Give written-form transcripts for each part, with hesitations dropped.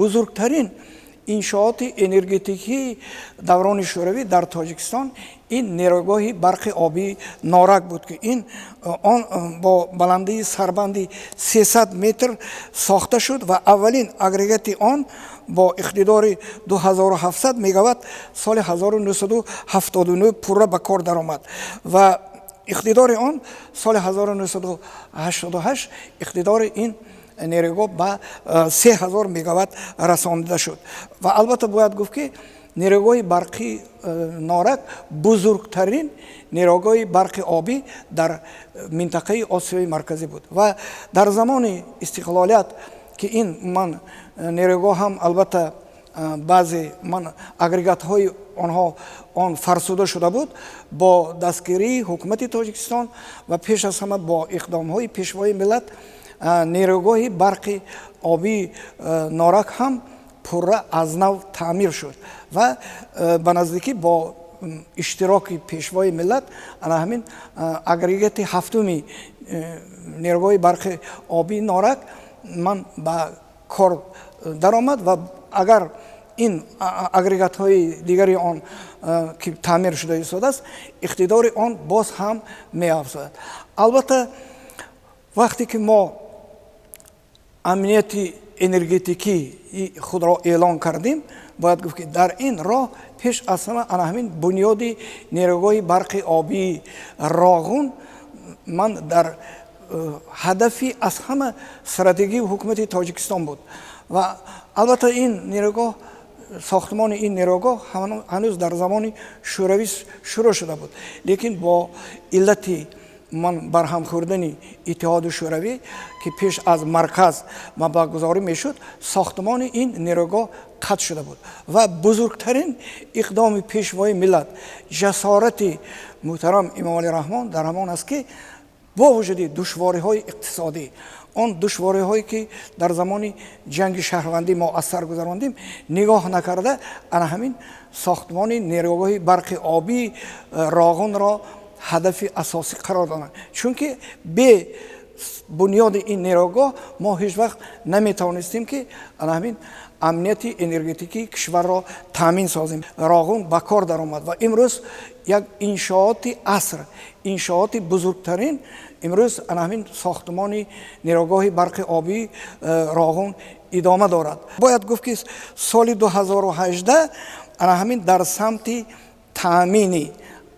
бузургтарин иншооти энергетикии даврони шӯравӣ дар Тоҷикистон ин нерӯгоҳи барқи обии Норак буд ки ин он бо баландии сарбанди 300 метр сохта шуд ва аввалин агрегати он бо иқтидори 2700 мегаватт соли 1979 пурра ба кор даромад ва иқтидори он соли 1988 иқтидори ин нерӯгоҳ ба 3000 мегаватт расонида шуд. Ва албатта бояд гуфт ки нерӯгоҳи барқи Норак бузургтарин нерӯгоҳи барқи обӣ дар минтақаи Осиёи марказӣ буд. Ва дар замони истиқлолият ки ин ман нерӯгоҳ ҳам албатта баъзе агрегатҳои онҳо он фарсуда шуда буд бо дастгирии ҳукумати Тоҷикистон ва пеш аз ҳама бо иқдомҳои пешвои миллат нерӯгоҳи барқи обии Норак ҳам пурра аз нав таъмир шуд ва ба наздикӣ бо иштироки пешвои миллат ана ҳамин агрегати ҳафтуми нерӯгоҳи барқи обии Норак ман ба кор даромад ва агар ин агрегатҳои дигари он ки таъмир шуда истодааст иқтидори он боз ҳам меафзояд. Албатта вақте ки мо амнияти энергетикии худро эълон кардем, бояд гуфт ки дар ин роҳ пеш аз ҳама ана ҳамин бунёди нерӯгоҳи барқи обии Роғун ман дар ҳадафи аз ҳама стратегии ҳукумати Тоҷикистон буд. Ва албатта ин нерӯгоҳ сохтмони ин нерӯгоҳ ҳанӯз дар замони шӯравӣ шурӯъ шуда буд, лекин бо иллати ман барҳам хӯрдани иттиҳоди шӯравӣ ки пеш аз марказ маблағгузорӣ мешуд, сохтмони ин нерӯгоҳ қатъ шуда буд ва бузургтарин иқдоми пешвои миллат ҷасорати муҳтарам Имомалӣ Раҳмон дар ҳамон аст ки бо вуҷуди душвориҳои иқтисодӣ он душвориҳое ки дар замони ҷанги шаҳрвандӣ мо аз сар гузарондем нигоҳ накарда ана ҳамин сохтмони нерӯгоҳи барқи обии Роғунро ҳадафи асосӣ қарор доданд, чунки бе бунёди ин нерӯгоҳ мо ҳеҷ вақт наметавонистем ки ана ҳамин амнияти энергетикии кишварро таъмин созем. Роғун ба кор даромад ва имрӯз як иншооти аср, иншооти бузургтарин имрӯз ана ҳамин сохтмони нерӯгоҳи барқи обии Роғун идома дорад. Бояд гуфт ки соли 2018 ана ҳамин дар самти таъмини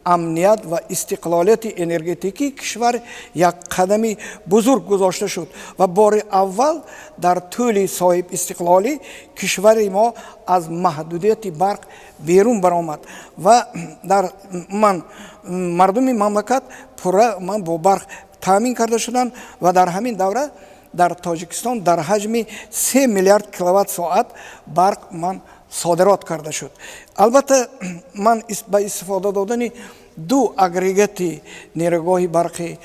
амният ва истиқлолияти энергетикии кишвар як қадами бузург гузошта шуд ва бори аввал дар тӯли соҳиб истиқлолӣ кишвари мо аз маҳдудияти барқ берун баромад ва дар мардуми мамлакат пурра бо барқ таъмин карда шуданд ва дар ҳамин давра дар Тоҷикистон дар ҳаҷми 3 миллиард киловатт соат барқ содирот карда шуд. Албатта ман ба истифода додани ду агрегати нерӯгоҳи барқи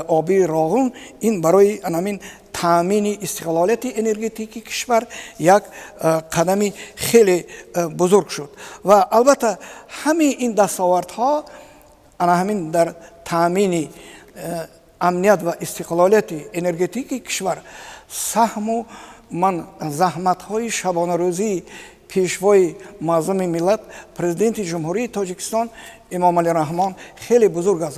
обии Роғун ин барои анамин таъмини истиқлолияти энергетикии кишвар як қадами хеле бузург шуд ва албатта ҳамаи ин дастовардҳо ана ҳамин дар таъмини амният ва истиқлолияти энергетикии кишвар саҳму заҳматҳои шабонарӯзии пешвои маъзуми миллат президенти ҷумҳурии Тоҷикистон Имомалӣ Раҳмон хеле бузург аст.